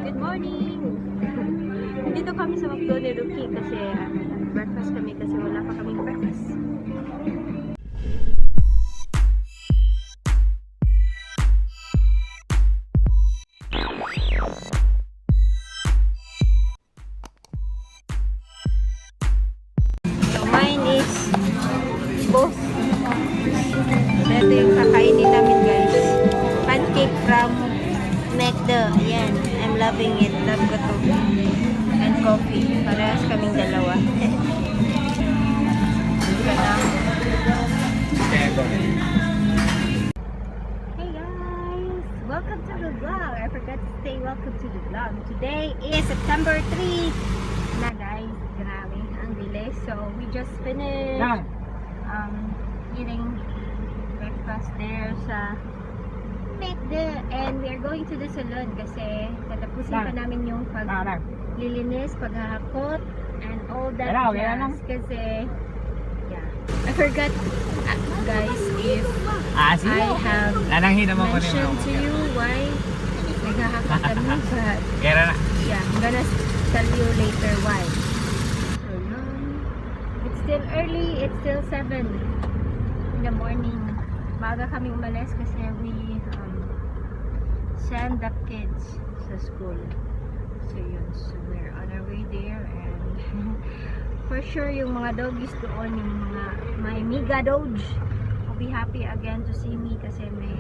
Good morning! Dito kami sa McDo ni Roque kasi breakfast kami kasi wala pa kaming breakfast. So mine is both. Ito yung kakainin namin guys. Pancake from McDo. Ayan. I'm loving it. Love ko to. And coffee. Parehas kaming dalawa. Hey guys! Welcome to the vlog. I forgot to say welcome to the vlog. Today is September 3 na guys. Grabe. Ang bilis. So we just finished eating breakfast there sa McDo, and we are going to the salon kasi tatapusin pa namin yung paglilinis, paghahakot, and all that jazz kasi I forgot guys if I have mentioned to you why naghahakot kami, but yeah, I'm gonna tell you later why. So it's still early, it's still 7 in the morning. Maaga kami umalis kasi we send the kids sa school. So yun, so we're on our way there, and for sure yung mga doggies doon, yung mga my Miga Doge will be happy again to see me kasi may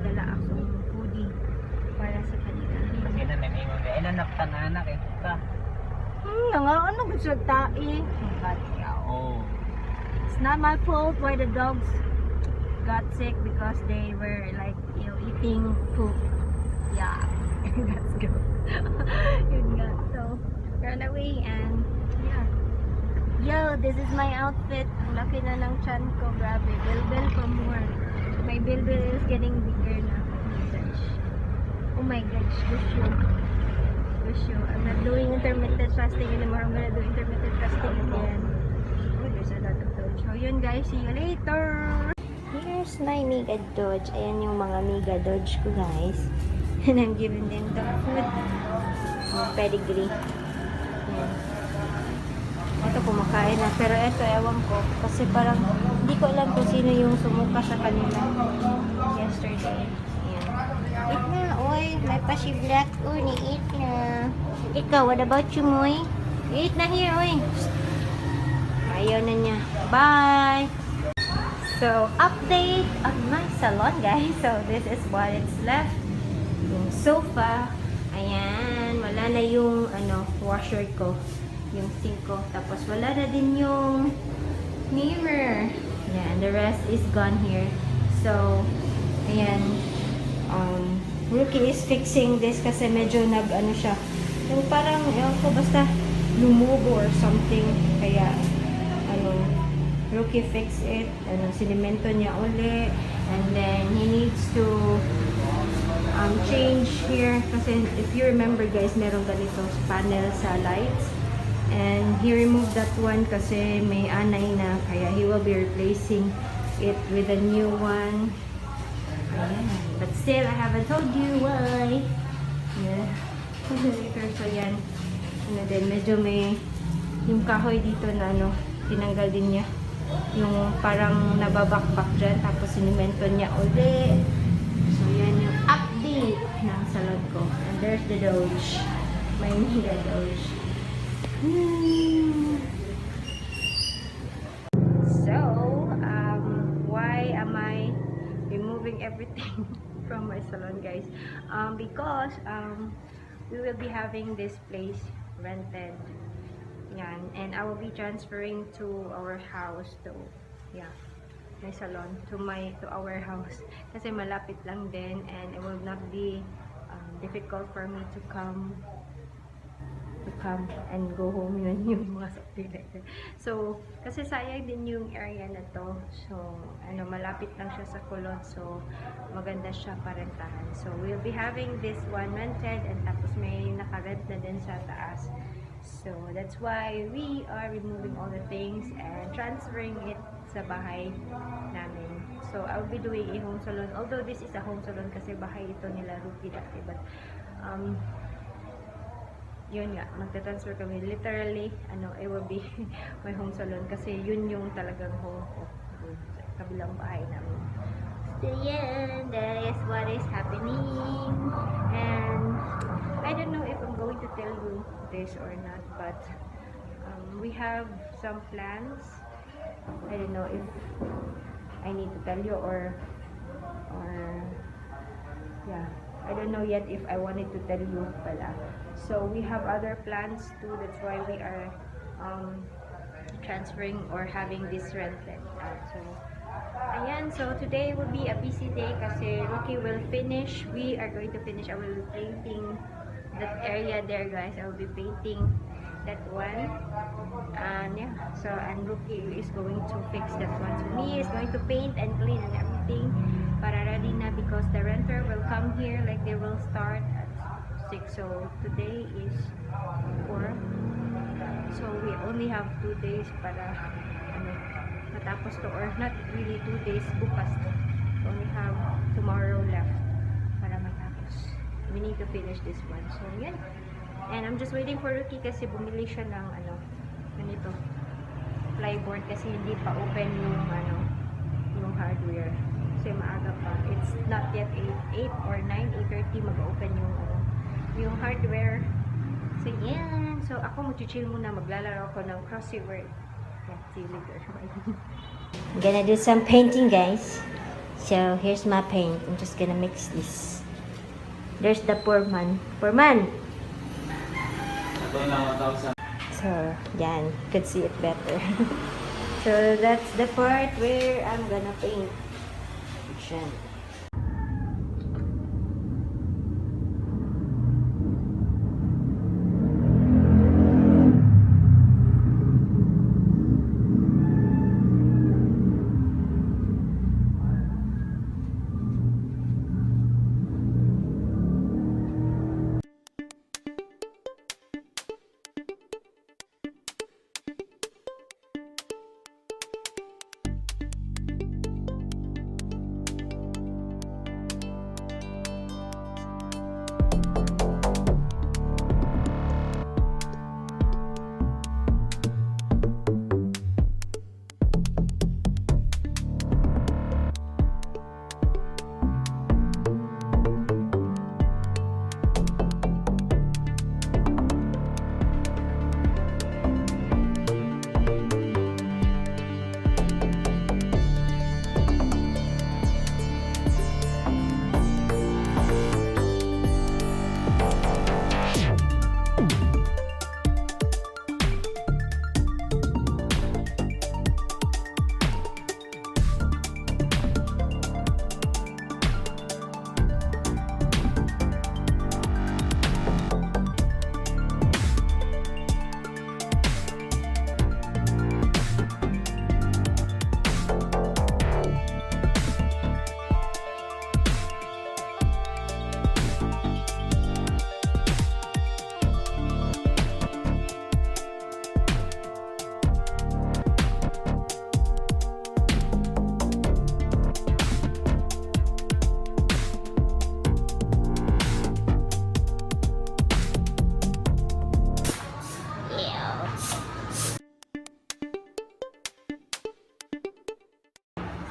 dala akong foodie para sa kanila. Inanaptan na anak eh. Ano gusto tae? It's not my fault why the dogs got sick because they were like, you know, eating poop. Yeah, let's go. Yun nga. So, run away and yeah. Yo, this is my outfit. Ang laki na ng chan ko. Grabe. Bilbil pa more. My bilbil is getting bigger na. Oh my gosh. Gusto. I'm not doing intermittent fasting anymore. I'm gonna do intermittent fasting again. Oh, there's a lot of those. So, yun guys. See you later. Here's my Miga Doge. Ayan yung mga Miga Doge ko guys. And I'm giving them the food. Pedigree. Ayan. Ito kumakain na. Pero ito ewan ko. Kasi parang hindi ko alam kung sino yung sumuka sa kanila yesterday. Ayan. Eat na. Oy, may pa si Black. Oh, ni-eat na. Ikaw, what about you, Moy? Eat na here, oy. Ayaw na niya. Bye! So, update on my salon, guys. So, this is what it's left. Yung sofa. Ayan. Wala na yung washer ko. Yung sink ko. Tapos, wala na din yung mirror. Ayan. The rest is gone here. So, ayan. Roque is fixing this kasi medyo siya. Yung parang, ewan ko, basta lumubo or something. Kaya, Roque fix it, sinimento niya uli, and then he needs to change here kasi if you remember guys, meron ganito panel sa lights, and he removed that one kasi may anay na, kaya he will be replacing it with a new one. Ayan. But still, I haven't told you why. Yeah. So yan, then medyo may yung kahoy dito na tinanggal din niya. Yung parang nababakbak dyan, tapos sinimento niya uli. So yan yung update ng salon ko. And there's the Doge, my Miga Doge. So why am I removing everything from my salon guys? Because we will be having this place rented. Yan. And I will be transferring to our house to, my salon to our house kasi malapit lang din, and it will not be difficult for me to come and go home, yun yung mga something like that. So kasi sayang din yung area na to, so malapit lang siya sa Kulot, so maganda siya parentahan. So we'll be having this one rented, and tapos may nakarent na din sa taas. So that's why we are removing all the things and transferring it sa bahay namin. So I'll be doing a home salon, although this is a home salon kasi bahay ito nila Roque dati, but yun nga, magta-transfer kami. Literally, it will be my home salon kasi yun yung talagang home ko dun sa kabilang bahay namin. So yeah, that is what is happening. And I don't know if I'm going to tell you this or not, but we have some plans. I don't know if I need to tell you or yeah, I don't know yet if I wanted to tell you pala. So we have other plans too. That's why we are transferring or having this rented out. So ayan, so today will be a busy day kasi Roque will finish. We are going to finish. I will be painting that area there, guys. I will be painting that one. And yeah, so and Roque is going to fix that one. So me is going to paint and clean and everything para ready na because the renter will come here, like they will start at 6. So today is 4. So we only have 2 days para matapos to, or not really 2 days, bukas. We only have tomorrow left para matapos. We need to finish this one. So yan. And I'm just waiting for Roque kasi bumili siya ng ganito plyboard kasi hindi pa open yung hardware. Kasi maaga pa. It's not yet 8 or 9, 8:30 mag-open yung hardware. So yan. So ako mag-chill muna, maglalaro ako ng crossy word. Yeah, see you later. I'm gonna do some painting, guys. So here's my paint. I'm just gonna mix this. There's the poor man. Poor man! So, yan. You could see it better. So, that's the part where I'm gonna paint. Yan.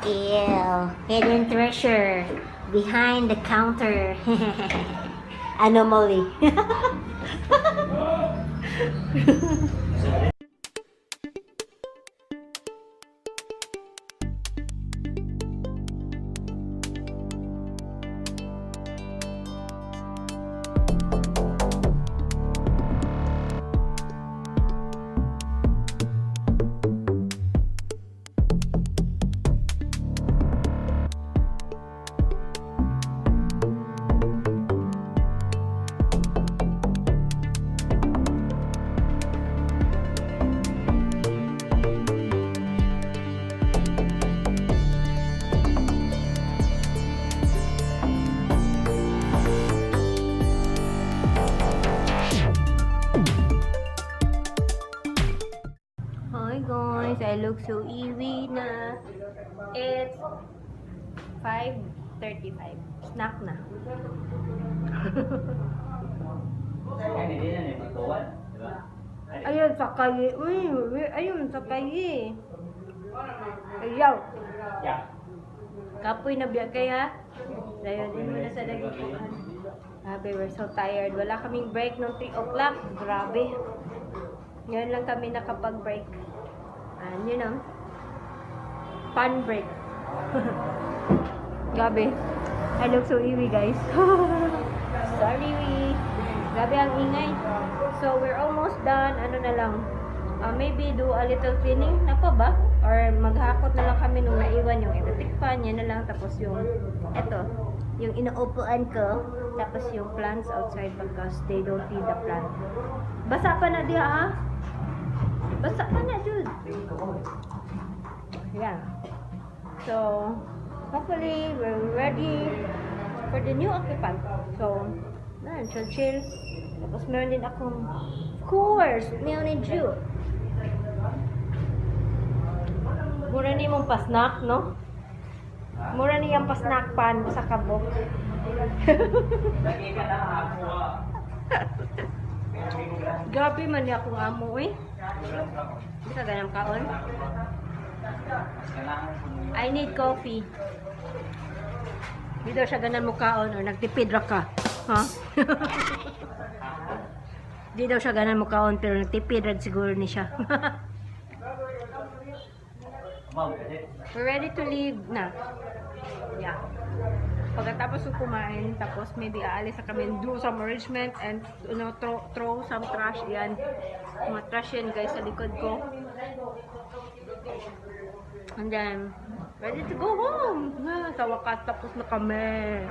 Ew, hidden treasure behind the counter. Anomaly. I look so easy na. It's 5:35. Snack na. Ayun, sakay. Uy, ayun, sakay. Ayaw. Yeah. Kapoy na biya kaya. Ayun, din mo na sa dagipuan. Grabe, we're so tired. Wala kaming break nung 3 o'clock. Grabe. Ngayon lang kami nakapag-break. And you know, fun break. Grabe. I look so iwi, guys. Sorry, we. Grabe ang ingay. So, we're almost done. Ano na lang. Maybe do a little cleaning na pa ba? Or maghakot na lang kami nung naiwan yung electric fan. Yan na lang. Tapos yung, eto, yung inuupuan ko. Tapos yung plants outside because they don't feed the plant. Basa pa na diha, ha? Basa pa na, dude. Yan. So, hopefully, we're ready for the new occupant. So, yan, chill. Tapos meron din akong, of course, Minion Laugh. Mura ni mong pasnak, no? Mura niyang pasnak pan sa kabok. Grabe man niya akong amo, eh. Hindi ka ganang kaon? I need coffee. Hindi daw siya ganan mo kaon or nagtipid ra ka. Ha? Hindi daw siya ganan mo kaon pero nagtipid ra siguro ni siya. We're ready to leave na. Yeah. Pagkatapos ko kumain, tapos maybe aalis na kami, do some arrangement and throw some trash. Yan. Mga trash yan guys sa likod ko. And then, ready to go home. Sa wakas tapos na kami.